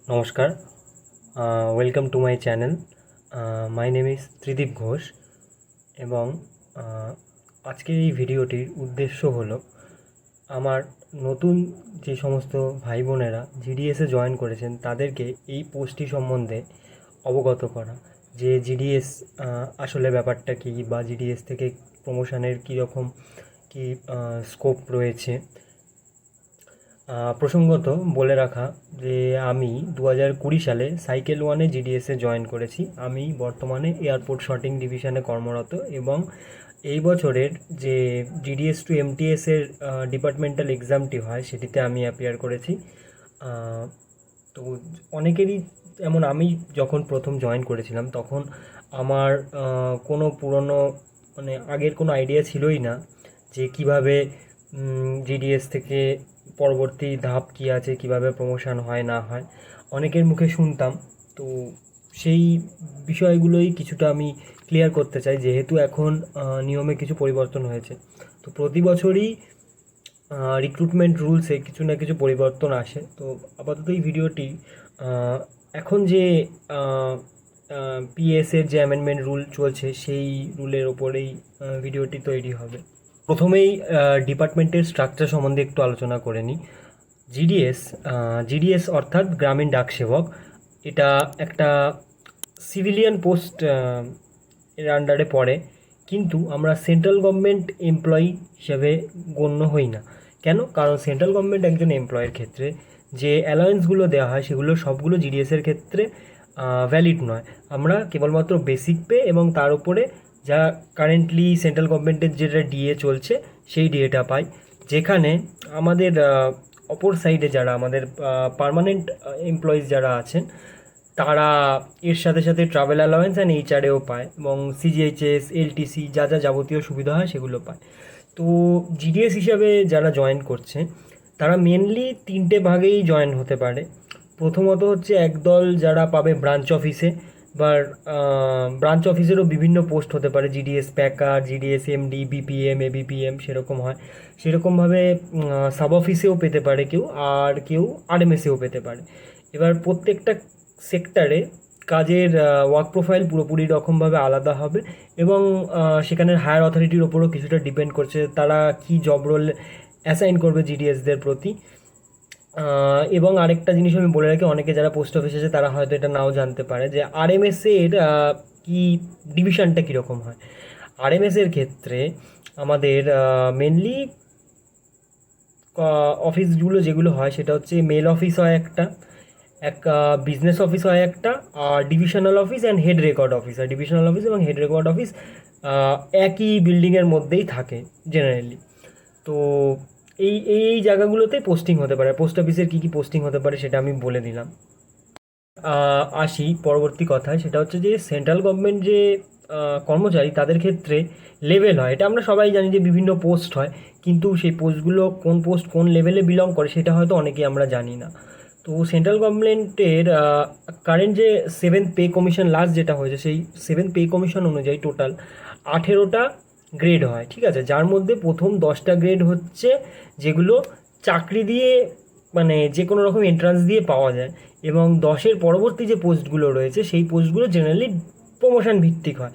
নমস্কার, welcome to my channel. My name is Tridip Ghosh এবং আজকের এই ভিডিওটির উদ্দেশ্য হলো আমার নতুন যে সমস্ত ভাই বোনেরা জিডিএসে জয়েন করেছেন তাদেরকে এই পোস্টটি সম্বন্ধে অবগত করা, যে জিডিএস আসলে ব্যাপারটা কী বা জিডিএস থেকে প্রমোশনের কীরকম কী স্কোপ রয়েছে। প্রসঙ্গত বলে রাখা যে আমি 2020 সালে সাইকেল ওয়ানে জিডিএসে জয়েন করেছি। আমি বর্তমানে এয়ারপোর্ট শর্টিং ডিভিশনে কর্মরত এবং এই বছরের যে জিডিএস টু এমটিএসের ডিপার্টমেন্টাল এক্সামটি হয় সেটিতে আমি অ্যাপিয়ার করেছি। তো অনেকেরই, যেমন আমি যখন প্রথম জয়েন করেছিলাম তখন আমার কোনো পুরনো আগের কোনো আইডিয়া ছিলই না যে কীভাবে জিডিএস থেকে পরবর্তী ধাপ কী আছে, কিভাবে প্রমোশন হয় না হয়, অনেকের মুখে শুনতাম। তো সেই বিষয়গুলোই কিছুটা আমি ক্লিয়ার করতে চাই, যেহেতু এখন নিয়মে কিছু পরিবর্তন হয়েছে। তো প্রতি বছরই রিক্রুটমেন্ট রুলসে কিছু না কিছু পরিবর্তন আসে। তো আপাতত এই ভিডিওটি এখন যে পিএসের যে অ্যামেন্ডমেন্ট রুল চলছে সেই রুলের ওপরেই ভিডিওটি তৈরি হবে। প্রথমেই ডিপার্টমেন্টের স্ট্রাকচার সম্বন্ধে একটু আলোচনা করে নিই। জিডিএস অর্থাৎ গ্রামীণ ডাক সেবক, এটা একটা সিভিলিয়ান পোস্ট এর আন্ডারে পড়ে, কিন্তু আমরা সেন্ট্রাল গভর্নমেন্ট এমপ্লয়ি হিসাবে গণ্য হই না। কেন? কারণ সেন্ট্রাল গভর্নমেন্ট একজন এমপ্লয়ের ক্ষেত্রে যে অ্যালায়েন্সগুলো দেওয়া হয় সেগুলো সবগুলো জিডিএসের ক্ষেত্রে ভ্যালিড নয়। আমরা কেবলমাত্র বেসিক পে এবং তার উপরে যা কারেন্টলি সেন্ট্রাল গভর্নমেন্টের যেটা ডিএ চলছে সেই ডিএটা পাই। যেখানে আমাদের অপর সাইডে যারা আমাদের পার্মানেন্ট এমপ্লয়িজ যারা আছেন তারা এর সাথে সাথে ট্রাভেল অ্যালাওয়েন্স অ্যান্ড এইচআরএও পায় এবং সিজিএইচএস, এলটিসি যা যা যাবতীয় সুবিধা হয় সেগুলো পায়। তো জিডিএস হিসাবে যারা জয়েন করছে তারা মেনলি তিনটে ভাগেই জয়েন হতে পারে। প্রথমত হচ্ছে একদল যারা পাবে ব্রাঞ্চ অফিসে, এবার ব্রাঞ্চ অফিসেরও বিভিন্ন পোস্ট হতে পারে, GDS packer, GDS MD, BPM, ABPM সেরকম হয়। সেরকমভাবে সাব অফিসেও পেতে পারে কেউ, আর কেউ আরএমএসেও পেতে পারে। এবার প্রত্যেকটা সেক্টরে কাজের ওয়ার্ক প্রোফাইল পুরোপুরি রকমভাবে আলাদা হবে এবং সেখানের হায়ার অথরিটির ওপরও কিছুটা ডিপেন্ড করছে তারা কী জব রোল অ্যাসাইন করবে জিডিএসদের প্রতি। এবং আরেকটা জিনিস আমি বলে রাখি, অনেকে যারা পোস্ট অফিসে আছে তারা হয়তো এটা নাও জানতে পারে যে আরএমএসের কি ডিভিশনটা কীরকম হয়। আরএমএসের ক্ষেত্রে আমাদের মেনলি অফিসগুলো যেগুলো হয় সেটা হচ্ছে মেল অফিস হয় একটা, বিজনেস অফিস হয় একটা, আর divisional office and head record office হয়। ডিভিশনাল অফিস এবং হেড রেকর্ড অফিস একই বিল্ডিংয়ের মধ্যেই থাকে জেনারেলি। তো এই এই জায়গাগুলোতে পোস্টিং হতে পারে। পোস্ট অফিসের কী কী পোস্টিং হতে পারে সেটা আমি বলে দিলাম। আসি পরবর্তী কথায়, সেটা হচ্ছে যে সেন্ট্রাল গভর্নমেন্ট যে কর্মচারী তাদের ক্ষেত্রে লেভেল হয়। এটা আমরা সবাই জানি যে বিভিন্ন পোস্ট হয়, কিন্তু সেই পোস্টগুলো কোন পোস্ট কোন লেভেলে বিলং করে সেটা হয়তো অনেকেই আমরা জানি না। তো সেন্ট্রাল গভর্নমেন্টের কারেন্ট যে 7th পে কমিশন লাস্ট যেটা হয়েছে, সেই 7th পে কমিশন অনুযায়ী টোটাল 18টা গ্রেড হয়, ঠিক আছে, যার মধ্যে প্রথম 10টা গ্রেড হচ্ছে যেগুলো চাকরি দিয়ে যে কোনো রকম এন্ট্রান্স দিয়ে পাওয়া যায়, এবং 10-এর পরবর্তী যে পোস্টগুলো রয়েছে সেই পোস্টগুলো জেনারেলি প্রমোশন ভিত্তিক হয়।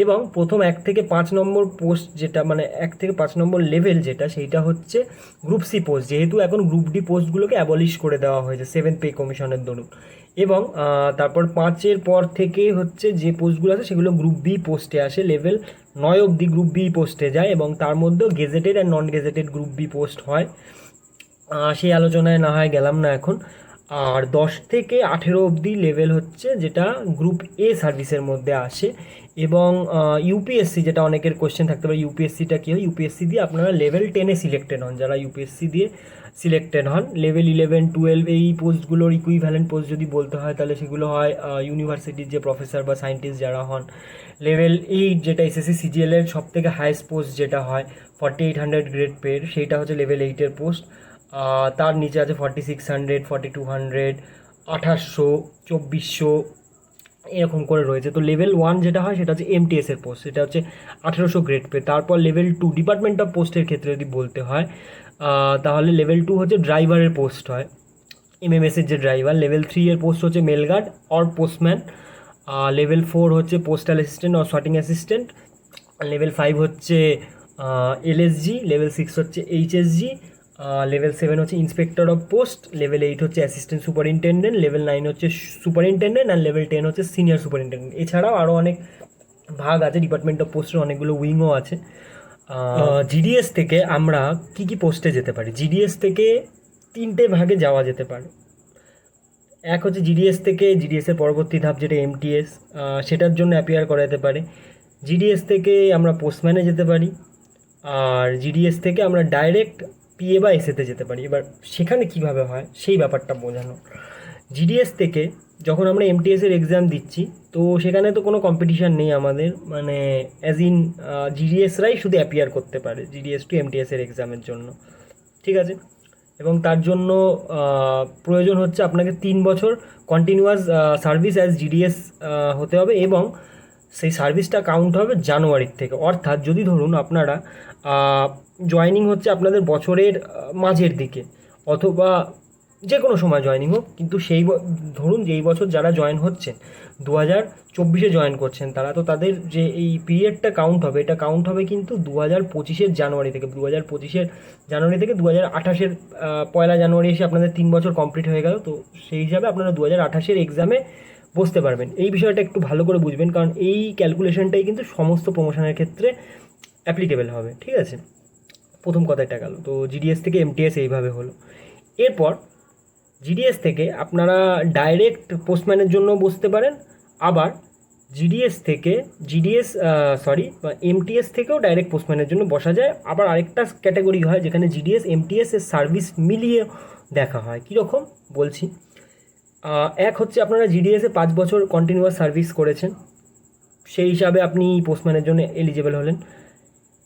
এবং প্রথম 1 থেকে 5 নম্বর পোস্ট যেটা 1 থেকে 5 নম্বর লেভেল যেটা, সেইটা হচ্ছে গ্রুপ সি পোস্ট, যেহেতু এখন গ্রুপ ডি পোস্টগুলোকে অ্যাবলিশ করে দেওয়া হয়েছে 7th পে কমিশনের দরুন। এবং তারপর 5-এর পর থেকে হচ্ছে যে পোস্টগুলো আছে সেগুলো গ্রুপ বি পোস্টে আসে, লেভেল 9 অবধি গ্রুপ বি পোস্টে যায় এবং তার মধ্যেও gazetted and non gazetted group B post হয়। সেই আলোচনায় না হয় গেলাম না এখন। আর 10 থেকে 18 অবধি লেভেল হচ্ছে যেটা গ্রুপ এ সার্ভিসের মধ্যে আসে। এবং ইউপিএসসি, যেটা অনেকের কোশ্চেন থাকতে পারে ইউপিএসসিটা কী হয়, ইউপিএসসি দিয়ে আপনারা লেভেল 10-এ সিলেক্টেড হন। যারা ইউপিএসসি দিয়ে সিলেক্টেড হন, লেভেল 11, 12 এই পোস্টগুলোর ইকুইভ্যালেন্ট পোস্ট যদি বলতে হয় তাহলে সেগুলো হয় ইউনিভার্সিটির যে প্রফেসর বা সায়েন্টিস্ট যারা হন। লেভেল 8 যেটা এসএসসি সিজিএলের সব থেকে হাইয়েস্ট পোস্ট যেটা হয় 4800 গ্রেড পের, সেইটা হচ্ছে লেভেল 8-এর পোস্ট। তার নিচে আছে 4600, 4200, 2800, 2400 এরকম করে রয়েছে। তো লেভেল 1 যেটা হয় সেটা হচ্ছে এমটিএসের পোস্ট, সেটা হচ্ছে 1800 গ্রেড পে। তারপর লেভেল 2 ডিপার্টমেন্ট অফ পোস্টের ক্ষেত্রে যদি বলতে হয় তাহলে লেভেল 2 হচ্ছে ড্রাইভারের পোস্ট হয়। এমএমএসের যে ড্রাইভার। লেভেল 3 এর পোস্ট হচ্ছে mail guard or postman. Level 4 হচ্ছে postal assistant or sorting assistant. Level 5 হচ্ছে এলএসজি। লেভেল 6 হচ্ছে এইচএসজি। লেভেল 7 হচ্ছে ইন্সপেক্টর অফ পোস্ট। লেভেল 8 হচ্ছে অ্যাসিস্ট্যান্ট সুপারিনটেন্ডেন্ট। লেভেল 9 হচ্ছে সুপারিনটেন্ডেন্ট। আর লেভেল 10 হচ্ছে সিনিয়র সুপারিনটেন্ডেন্ট। এছাড়াও আরও অনেক ভাগ আছে, ডিপার্টমেন্ট অফ পোস্টের অনেকগুলো উইংও আছে। জিডিএস থেকে আমরা কি কি পোস্টে যেতে পারি? জিডিএস থেকে 3টে ভাগে যাওয়া যেতে পারে। এক হচ্ছে জিডিএস থেকে জিডিএসের পরবর্তী ধাপ যেটা এমটিএস, সেটার জন্য অ্যাপিয়ার করা যেতে পারে। জিডিএস থেকে আমরা পোস্টম্যানে যেতে পারি। আর জিডিএস থেকে আমরা ডাইরেক্ট পিএ বা এসএতে যেতে পারি। এবার সেখানে কিভাবে হয় সেই ব্যাপারটা বোঝানো। জিডিএস থেকে যখন আমরা এমটিএসের এক্সাম দিচ্ছি, তো সেখানে তো কোনো কম্পিটিশান নেই আমাদের, মানে অ্যাজ ইন জিডিএসরাই শুধু অ্যাপিয়ার করতে পারে জিডিএস টু এমটিএসের এক্সামের জন্য, ঠিক আছে। এবং তার জন্য প্রয়োজন হচ্ছে আপনাকে 3 বছর কন্টিনিউয়াস সার্ভিস অ্যাজ জিডিএস হতে হবে, এবং সেই সার্ভিসটা কাউন্ট হবে জানুয়ারির থেকে। অর্থাৎ যদি ধরুন আপনারা জয়েনিং হচ্ছে আপনাদের বছরের মাঝের দিকে, অথবা যে কোনো সময় জয়েনিং হোক, কিন্তু ধরুন যেই বছর যারা জয়েন হচ্ছেন 2024 জয়েন করছেন, তারা তো তাদের যে এই পিরিয়ডটা কাউন্ট হবে, এটা কাউন্ট হবে কিন্তু 2025 জানুয়ারি থেকে। 2025 জানুয়ারি থেকে 2028 পয়লা জানুয়ারি এসে আপনাদের 3 বছর কমপ্লিট হয়ে গেল। তো সেই হিসাবে আপনারা 2028 এক্সামে বসতে পারবেন। এই বিষয়টা একটু ভালো করে বুঝবেন, কারণ এই ক্যালকুলেশনটাই কিন্তু সমস্ত প্রমোশনের ক্ষেত্রে অ্যাপ্লিকেবল হবে, ঠিক আছে। প্রথম কথাটা গেল। তো জিডিএস থেকে এমটিএস এইভাবে হলো। এরপর জিডিএস থেকে আপনারা ডাইরেক্ট পোস্টম্যানের জন্য বসতে পারেন। আবার এমটিএস থেকেও ডাইরেক্ট পোস্টম্যানের জন্য বসা যায়। আবার আরেকটা ক্যাটাগরি হয় যেখানে জিডিএস এমটিএস এর সার্ভিস মিলিয়ে দেখা হয়। কীরকম বলছি, এক হচ্ছে আপনারা জিডিএসে 5 বছর কন্টিনিউয়াস সার্ভিস করেছেন, সেই হিসাবে আপনি পোস্টম্যানের জন্য এলিজেবল হলেন।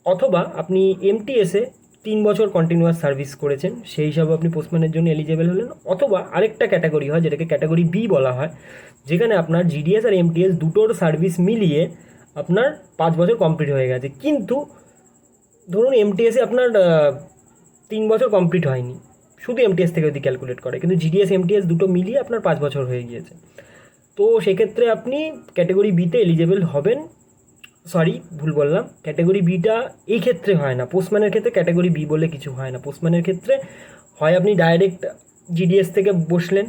অথবা আপনি এমটিএসে 3 বছর কন্টিনিউয়াস সার্ভিস করেছেন, সেই হিসাবে আপনি পোস্টম্যানের জন্য এলিজেবল হলেন। অথবা আরেকটা ক্যাটাগরি হয় যেটাকে ক্যাটাগরি বি বলা হয়, যেখানে আপনার জিডিএস আর এমটিএস দুটোর সার্ভিস মিলিয়ে আপনার 5 বছর কমপ্লিট হয়ে গেছে, কিন্তু ধরুন এমটিএসে আপনার 3 বছর কমপ্লিট হয়নি, শুধু এমটিএস থেকে যদি ক্যালকুলেট করে, কিন্তু জিডিএস এমটিএস দুটো মিলিয়ে আপনার 5 বছর হয়ে গিয়েছে। তো সেক্ষেত্রে আপনি ক্যাটাগরি বিতে এলিজেবল হবেন। সরি, ভুল বললাম, ক্যাটাগরি বিটা এই ক্ষেত্রে হয় না। পোস্টম্যানের ক্ষেত্রে ক্যাটাগরি বি বলে কিছু হয় না। পোস্টম্যানের ক্ষেত্রে হয় আপনি ডাইরেক্ট জিডিএস থেকে বসলেন,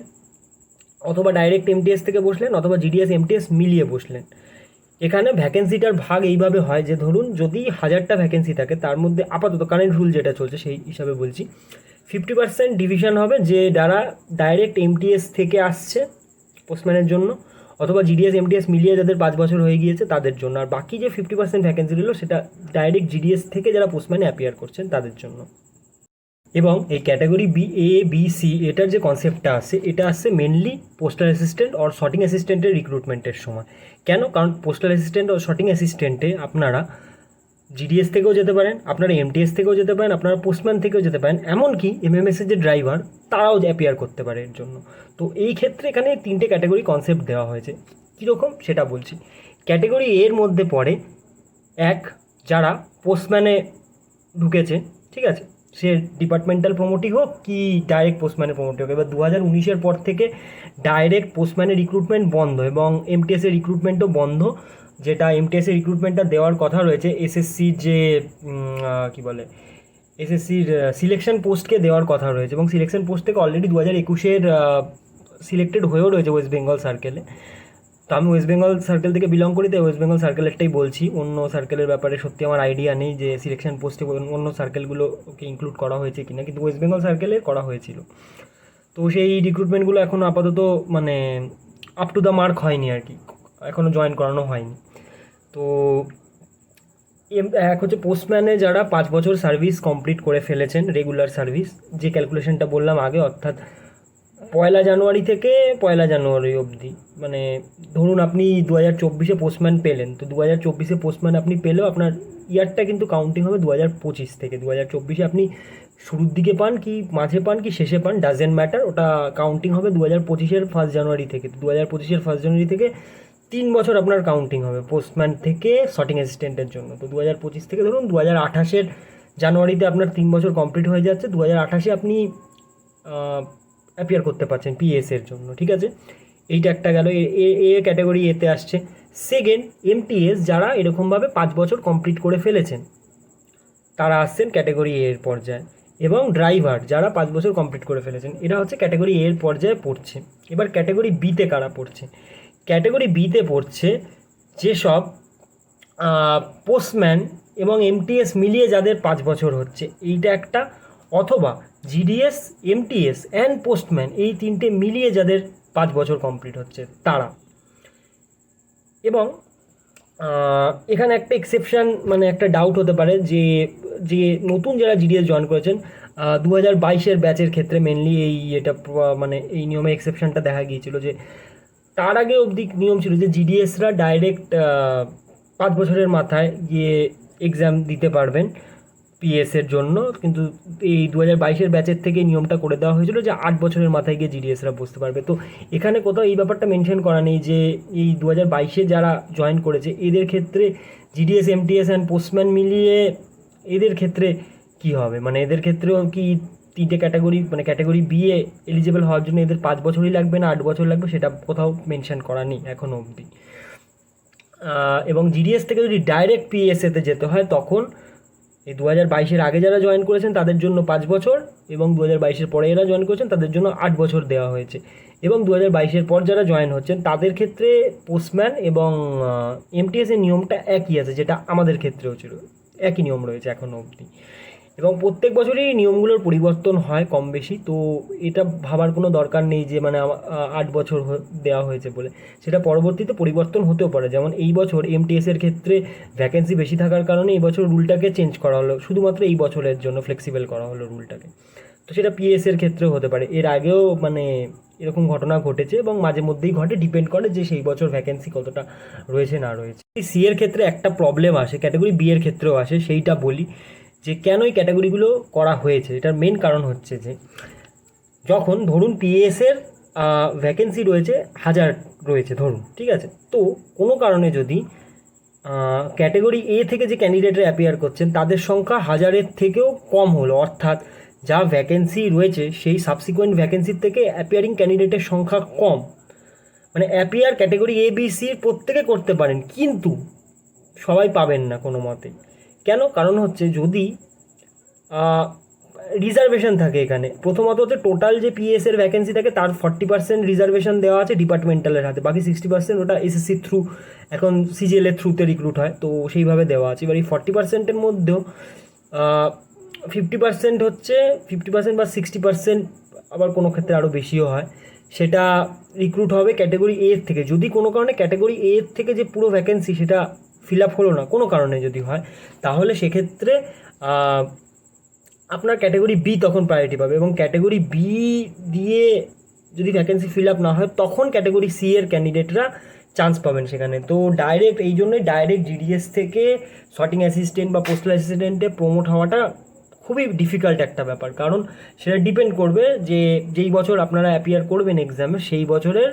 অথবা ডাইরেক্ট এমটিএস থেকে বসলেন, অথবা জিডিএস এমটিএস মিলিয়ে বসলেন। এখানে ভ্যাকেন্সিটার ভাগ এইভাবে হয় যে ধরুন যদি 1000টা ভ্যাকেন্সি থাকে, তার মধ্যে আপাতত কারেন্ট রুল যেটা চলছে সেই হিসাবে বলছি, 50% ডিভিশন হবে যে যারা ডাইরেক্ট এমটিএস থেকে আসছে পোস্টম্যানের জন্য, অথবা জিডিএস এমটিএস মিলিয়ে যাদের 5 বছর হয়ে গিয়েছে তাদের জন্য। আর বাকি যে 50% ভ্যাকেন্সি রইল সেটা ডাইরেক্ট জিডিএস থেকে যারা পোস্টম্যানে অ্যাপিয়ার করছেন তাদের জন্য। এবং এই category B, A, B, C, এটার যে কনসেপ্টটা আসছে, এটা আসছে mainly postal assistant or sorting অ্যাসিস্ট্যান্টের রিক্রুটমেন্টের সময়। কেন? কারণ পোস্টাল অ্যাসিস্ট্যান্ট ও শর্টিং অ্যাসিস্ট্যান্টে আপনারা জিডিএস থেকেও যেতে পারেন, আপনারা এমটিএস থেকেও যেতে পারেন, আপনারা পোস্টম্যান থেকেও যেতে পারেন, এমনকি এমএমএসের যে ড্রাইভার তারাও অ্যাপিয়ার করতে পারে এর জন্য। তো এই ক্ষেত্রে এখানে 3টে ক্যাটাগরি কনসেপ্ট দেওয়া হয়েছে। কীরকম সেটা বলছি। ক্যাটাগরি এর মধ্যে পড়ে এক, যারা পোস্টম্যানে ঢুকেছে, ঠিক আছে, সে ডিপার্টমেন্টাল প্রমোটই হোক কি ডাইরেক্ট পোস্টম্যানে প্রমোটই হোক। এবার 2019 পর থেকে ডাইরেক্ট পোস্টম্যানের রিক্রুটমেন্ট বন্ধ এবং এমটিএসের রিক্রুটমেন্টও বন্ধ। যেটা এমটিএসের রিক্রুটমেন্টটা দেওয়ার কথা রয়েছে এসএসসির যে কী বলে, এসএসসির সিলেকশন পোস্টকে দেওয়ার কথা রয়েছে, এবং সিলেকশন পোস্ট থেকে অলরেডি 2021 সিলেক্টেড হয়েও রয়েছে ওয়েস্ট বেঙ্গল সার্কেলে। তো আমি ওয়েস্ট বেঙ্গল সার্কেল থেকে বিলং করি, তাই ওয়েস্ট বেঙ্গল সার্কেলেরটাই বলছি। অন্য সার্কেলের ব্যাপারে সত্যি আমার আইডিয়া নেই যে সিলেকশন পোস্টে অন্য সার্কেলগুলোকে ইনক্লুড করা হয়েছে কিনা, কিন্তু ওয়েস্ট বেঙ্গল সার্কেলে করা হয়েছিল। তো সেই রিক্রুটমেন্টগুলো এখনও আপাতত মানে আপ টু দ্য মার্ক হয়নি আর কি, এখনও জয়েন করানো হয়নি। তো এক হচ্ছে পোস্টম্যানে যারা 5 বছর সার্ভিস কমপ্লিট করে ফেলেছেন, রেগুলার সার্ভিস, যে ক্যালকুলেশনটা বললাম আগে, অর্থাৎ 1 জানুয়ারি থেকে 1 জানুয়ারি অবধি, মানে ধরুন আপনি 2024 পোস্টম্যান পেলেন, তো 2024 পোস্টম্যান আপনি পেলেও আপনার ইয়ারটা কিন্তু কাউন্টিং হবে 2025 থেকে। 2024 আপনি শুরুর দিকে পান কি মাঝে পান কি শেষে পান, ডাজেন্ট ম্যাটার, ওটা কাউন্টিং হবে 2025 1 জানুয়ারি থেকে। 2025 1 জানুয়ারি থেকে 3 বছর আপনার কাউন্টিং হবে পোস্টম্যান থেকে শর্টিং অ্যাসিস্ট্যান্টের জন্য। তো 2025 থেকে ধরুন 2028 জানুয়ারিতে আপনার 3 বছর কমপ্লিট হয়ে যাচ্ছে। 2028 আপনি অ্যাপিয়ার করতে পারছেন পিএস এর জন্য, ঠিক আছে। এইটা একটা গেল, এ ক্যাটাগরি এতে আসছে। সেকেন্ড, এমটিএস যারা এরকমভাবে 5 বছর কমপ্লিট করে ফেলেছেন তারা আসছেন ক্যাটাগরি এর পর্যায়ে, এবং ড্রাইভার যারা 5 বছর কমপ্লিট করে ফেলেছেন এরা হচ্ছে ক্যাটাগরি এর পর্যায়ে পড়ছে। এবার ক্যাটাগরি বিতে কারা পড়ছে? ক্যাটাগরি বিতে পড়ছে যেসব পোস্টম্যান এবং এমটিএস মিলিয়ে যাদের 5 বছর হচ্ছে, এইটা একটা, অথবা জিডিএস, এমটিএস অ্যান্ড পোস্টম্যান এই তিনটে মিলিয়ে যাদের 5 বছর কমপ্লিট হচ্ছে তারা। এবং এখানে একটা এক্সেপশান, মানে একটা ডাউট হতে পারে যে যে নতুন যারা জিডিএস জয়েন করেছেন 2022-এর ব্যাচের ক্ষেত্রে মেনলি মানে এই নিয়মে এক্সেপশানটা দেখা গিয়েছিল যে তার আগে অবধি নিয়ম ছিল যে জিডিএসরা ডাইরেক্ট 5 বছরের মাথায় গিয়ে এক্সাম দিতে পারবেন পিএসের জন্য, কিন্তু এই 2022-এর ব্যাচের থেকে নিয়মটা করে দেওয়া হয়েছিল যে 8 বছরের মাথায় গিয়ে জিডিএসরা বসতে পারবে। তো এখানে কোথাও এই ব্যাপারটা মেনশন করা নেই যে এই 2022-এ যারা জয়েন করেছে এদের ক্ষেত্রে জিডিএস, এমটিএস অ্যান্ড পোস্টম্যান মিলিয়ে এদের ক্ষেত্রে কি হবে, মানে এদের ক্ষেত্রেও কি তিনটে ক্যাটাগরি, মানে ক্যাটাগরি বি এ এলিজিবল হওয়ার জন্য এদের 5 বছরই লাগবে না 8 বছর লাগবে, সেটা কোথাও মেনশন করা নেই এখনও অবধি। এবং জিডিএস থেকে যদি ডাইরেক্ট পিএসএতে যেতে হয় তখন এই 2022-এর আগে যারা জয়েন করেছেন তাদের জন্য 5 বছর, এবং 2022-এর পরে এরা জয়েন করেছেন তাদের জন্য 8 বছর দেওয়া হয়েছে। এবং 2022-এর পর যারা জয়েন হচ্ছেন তাদের ক্ষেত্রে পোস্টম্যান এবং এমটিএসের নিয়মটা একই আছে, যেটা আমাদের ক্ষেত্রেও ছিল, একই নিয়ম রয়েছে এখনও অবধি। এবং প্রত্যেক বছরই নিয়মগুলোর পরিবর্তন হয় কম বেশি, তো এটা ভাবার কোনো দরকার নেই যে মানে 8 বছর দেওয়া হয়েছে বলে, সেটা পরবর্তীতে পরিবর্তন হতেও পারে। যেমন এই বছর এমটিএসের ক্ষেত্রে ভ্যাকেন্সি বেশি থাকার কারণে এই বছর রুলটাকে চেঞ্জ করা হলো, শুধুমাত্র এই বছরের জন্য ফ্লেক্সিবল করা হলো রুলটাকে। তো সেটা পিএসের ক্ষেত্রেও হতে পারে, এর আগেও মানে এরকম ঘটনা ঘটেছে এবং মাঝে মধ্যেই ঘটে, ডিপেন্ড করে যে সেই বছর ভ্যাকেন্সি কতটা রয়েছে না রয়েছে। সি এর ক্ষেত্রে একটা প্রবলেম আসে, ক্যাটাগরি বি এর ক্ষেত্রেও আসে, সেইটা বলি যে কেন এই ক্যাটাগরিগুলো করা হয়েছে। এটার মেন কারণ হচ্ছে যে যখন ধরুন পিএসের ভ্যাকেন্সি রয়েছে 1000 রয়েছে ধরুন, ঠিক আছে, তো কোনো কারণে যদি ক্যাটাগরি এ থেকে যে ক্যান্ডিডেটরা অ্যাপিয়ার করছেন তাদের সংখ্যা 1000-এর থেকেও কম হলো, অর্থাৎ যা ভ্যাকেন্সি রয়েছে সেই সাবসিকুয়েন্ট ভ্যাকেন্সির থেকে অ্যাপিয়ারিং ক্যান্ডিডেটের সংখ্যা কম, মানে appear category A B C প্রত্যেকে করতে পারেন কিন্তু সবাই পাবেন না কোনো মতে। কেন? কারণ হচ্ছে যদি রিজার্ভেশন থাকে এখানে, প্রথমত হচ্ছে টোটাল যে পিএস এর ভ্যাকেন্সি থাকে তার 40% রিজার্ভেশন দেওয়া আছে ডিপার্টমেন্টালের হাতে, বাকি 60% ওটা এসএসসি থ্রু, এখন সিজিএল এর থ্রুতে রিক্রুট হয়, তো সেইভাবে দেওয়া আছে। এবার এই 40%-এর মধ্যেও 50% হচ্ছে, 50% বা 60%, আবার কোনো ক্ষেত্রে আরও বেশিও হয়, সেটা রিক্রুট হবে ক্যাটাগরি এ থেকে। যদি কোনো কারণে ক্যাটাগরি এ থেকে যে পুরো ভ্যাকেন্সি সেটা ফিল আপ হলো না কোনো কারণে যদি হয়, তাহলে সেক্ষেত্রে আপনার ক্যাটাগরি বি তখন প্রায়োরিটি পাবে, এবং ক্যাটাগরি বি দিয়ে যদি ভ্যাকেন্সি ফিল আপ না হয় তখন ক্যাটাগরি সি এর ক্যান্ডিডেটরা চান্স পাবেন সেখানে। তো ডাইরেক্ট এই জন্যই ডাইরেক্ট জিডিএস থেকে শর্টিং অ্যাসিস্ট্যান্ট বা পোস্টাল অ্যাসিস্ট্যান্টে প্রমোট হওয়াটা খুবই ডিফিকাল্ট একটা ব্যাপার, কারণ সেটা ডিপেন্ড করবে যে যেই বছর আপনারা অ্যাপিয়ার করবেন এক্সামে সেই বছরের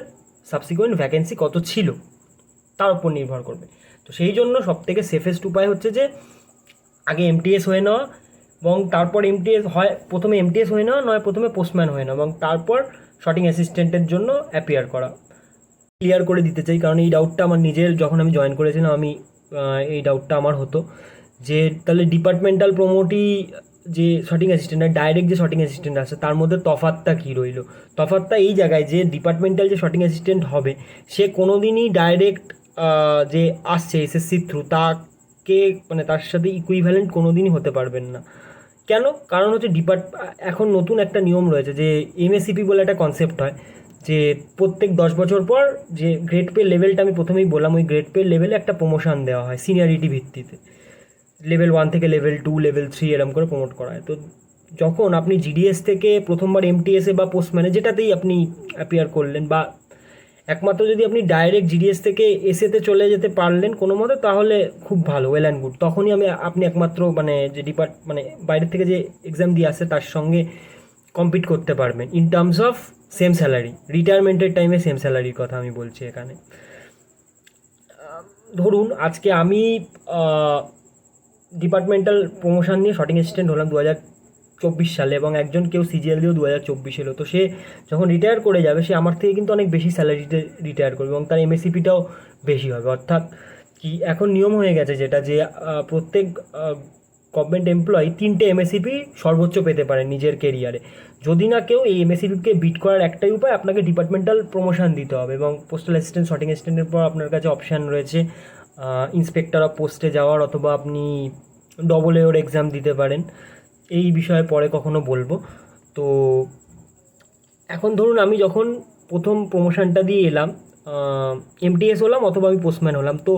সাবসিকুয়েন্ট ভ্যাকেন্সি কত ছিল তার উপর নির্ভর করবে। তো সেই জন্য সবথেকে সেফেস্ট উপায় হচ্ছে যে আগে এমটিএস হয়ে নেওয়া, এবং তারপর এমটিএস হয়, প্রথমে এমটিএস হয়ে নেওয়া, নয় প্রথমে পোস্টম্যান হয়ে নেওয়া, এবং তারপর শর্টিং অ্যাসিস্ট্যান্টের জন্য অ্যাপিয়ার করা। ক্লিয়ার করে দিতে চাই, কারণ এই ডাউটটা আমার নিজের, যখন আমি জয়েন করেছিলাম আমি এই ডাউটটা আমার হতো যে তাহলে ডিপার্টমেন্টাল প্রমোটই যে শর্টিং অ্যাসিস্ট্যান্ট আর ডাইরেক্ট যে শর্টিং অ্যাসিস্ট্যান্ট আছে তার মধ্যে তফাৎটা কী রইলো। তফাৎটা এই জায়গায় যে ডিপার্টমেন্টাল যে শর্টিং অ্যাসিস্ট্যান্ট হবে সে কোনো দিনই ডাইরেক্ট যে আসছে এসএসসি থ্রু তাকে, মানে তার সাথে ইকুইভ্যালেন্ট কোনো দিনই হতে পারবেন না। কেন? কারণ হচ্ছে এখন নতুন একটা নিয়ম রয়েছে যে এমএসিপি বলে একটা কনসেপ্ট হয়, যে প্রত্যেক 10 বছর পর যে গ্রেড পে লেভেলটা আমি প্রথমেই বললাম, ওই গ্রেড পে লেভেলে একটা প্রমোশন দেওয়া হয় সিনিয়রিটি ভিত্তিতে, লেভেল 1 থেকে লেভেল 2, লেভেল 3 এরকম করে প্রমোট করা হয়। তো যখন আপনি জিডিএস থেকে প্রথমবার এমটিএসে বা পোস্টম্যানে যেটাতেই আপনি অ্যাপিয়ার করলেন, বা একমাত্র যদি আপনি ডাইরেক্ট জিডিএস থেকে এসেতে চলে যেতে পারলেন কোনো মতে, তাহলে খুব ভালো, ওয়েল অ্যান্ড গুড। তখনই আপনি একমাত্র মানে যে মানে বাইরের থেকে যে এক্সাম দিয়ে আসে তার সঙ্গে কম্পিট করতে পারবেন in terms of same salary, রিটায়ারমেন্টের টাইমে সেম স্যালারির কথা আমি বলছি এখানে। ধরুন আজকে আমি ডিপার্টমেন্টাল প্রমোশন নিয়ে শর্টিং অ্যাসিস্ট্যান্ট হলাম সালে এবং একজন কেউ সিজিএল দিয়েও 2024 এলো। তো সে যখন রিটায়ার করে যাবে সে আমার থেকে কিন্তু অনেক বেশি স্যালারিতে রিটায়ার করবে এবং তার এমএসিপিটাও বেশি হবে। অর্থাৎ কি এখন নিয়ম হয়ে গেছে যেটা যে প্রত্যেক গভর্নমেন্ট এমপ্লয়ি 3টে এমএসিপি সর্বোচ্চ পেতে পারে নিজের কেরিয়ারে। যদি না কেউ এই এমএসিপিকে বিট করার একটাই উপায়, আপনাকে ডিপার্টমেন্টাল প্রমোশন দিতে হবে এবং পোস্টাল অ্যাসিস্ট্যান্ট, শর্টিং অ্যাসিস্ট্যান্টের পর আপনার কাছে অপশান রয়েছে ইন্সপেক্টর অফ পোস্টে যাওয়ার, অথবা আপনি ডবল এওর এক্সাম দিতে পারেন। এই বিষয়ে পরে কখনো বলবো। তো এখন ধরুন আমি যখন প্রথম প্রমোশনটা দিয়ে এলাম, এমটিএস হলাম অথবা আমি পোস্টম্যান হলাম, তো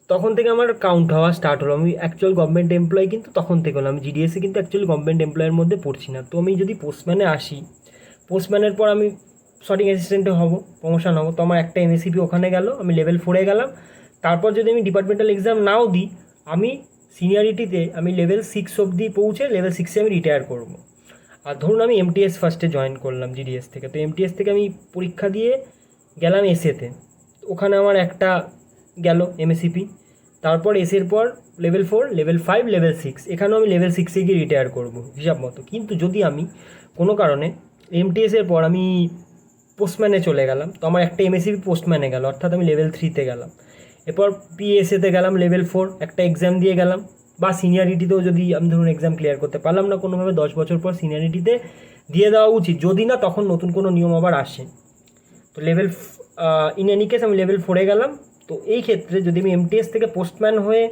তখন থেকে আমার কাউন্ট হওয়া স্টার্ট হলো। আমি অ্যাকচুয়াল গভর্নমেন্ট এমপ্লয়ি কিন্তু তখন থেকে হলাম। আমি জিডিএসে কিন্তু অ্যাকচুয়ালি গভর্নমেন্ট এমপ্লয়ের মধ্যে পড়ছি না। তো আমি যদি পোস্টম্যানে আসি, পোস্টম্যানের পর আমি শর্টিং অ্যাসিস্ট্যান্টে হব, প্রমোশন হবো, তো আমার একটা এমএসিপি ওখানে গেল, আমি লেভেল 4-এ গেলাম। তারপর যদি আমি ডিপার্টমেন্টাল এক্সাম নাও দিই, আমি সিনিয়রিটিতে আমি লেভেল 6 অবধি পৌঁছে লেভেল 6-এ আমি রিটায়ার করবো। আর ধরুন আমি এমটিএস ফার্স্টে জয়েন করলাম জিডিএস থেকে, তো এমটিএস থেকে আমি পরীক্ষা দিয়ে গেলাম এসএতে, ওখানে আমার একটা গেল এমএসিপি। তারপর এসের পর লেভেল 4, লেভেল 5, লেভেল 6, এখানেও আমি লেভেল 6-এ গিয়ে রিটায়ার করবো হিসাব মতো। কিন্তু যদি আমি কোনো কারণে এমটিএসের পর আমি পোস্টম্যানে চলে গেলাম, তো আমার একটা এমএসিপি পোস্টম্যানে গেল, অর্থাৎ আমি লেভেল 3-তে গেলাম। এরপর পিএসএতে গেলাম লেভেল 4, একটা এক্সাম দিয়ে গেলাম, বা সিনিয়রিটিতেও যদি আমি ধরুন এক্সাম ক্লিয়ার করতে পারলাম না কোনোভাবে, 10 বছর পর সিনিয়রিটিতে দিয়ে দেওয়া উচিত, যদি না তখন নতুন কোনো নিয়ম আবার আসে। তো লেভেল ইন এনি কেস আমি লেভেল 4-এ গেলাম। তো এই ক্ষেত্রে যদি আমি এমটিএস থেকে পোস্টম্যান হয়ে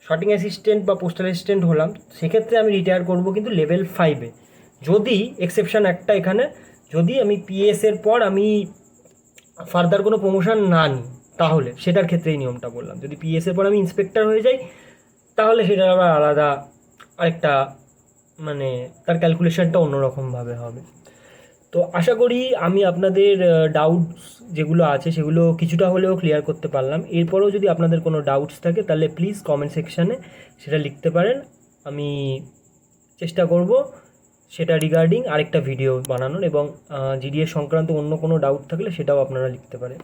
শর্টিং অ্যাসিস্ট্যান্ট বা পোস্টাল অ্যাসিস্ট্যান্ট হলাম, সেক্ষেত্রে আমি রিটায়ার করব কিন্তু লেভেল 5-এ। যদি এক্সেপশন একটা এখানে, যদি আমি পিএসের পর আমি ফার্দার কোনো প্রমোশন না নিই, তাহলে সেটার ক্ষেত্রে এই নিয়মটা বললাম। যদি পিএসের পর আমি ইন্সপেক্টর হয়ে যাই, তাহলে সেটা আবার আলাদা আরেকটা, মানে তার ক্যালকুলেশনটা অন্যরকমভাবে হবে। তো আশা করি আমি আপনাদের ডাউটস যেগুলো আছে সেগুলো কিছুটা হলেও ক্লিয়ার করতে পারলাম। এরপরেও যদি আপনাদের কোনো ডাউটস থাকে তাহলে প্লিজ কমেন্ট সেকশানে সেটা লিখতে পারেন। আমি চেষ্টা করব সেটা রিগার্ডিং আরেকটা ভিডিও বানানোর, এবং জিডিএস সংক্রান্ত অন্য কোনো ডাউট থাকলে সেটাও আপনারা লিখতে পারেন।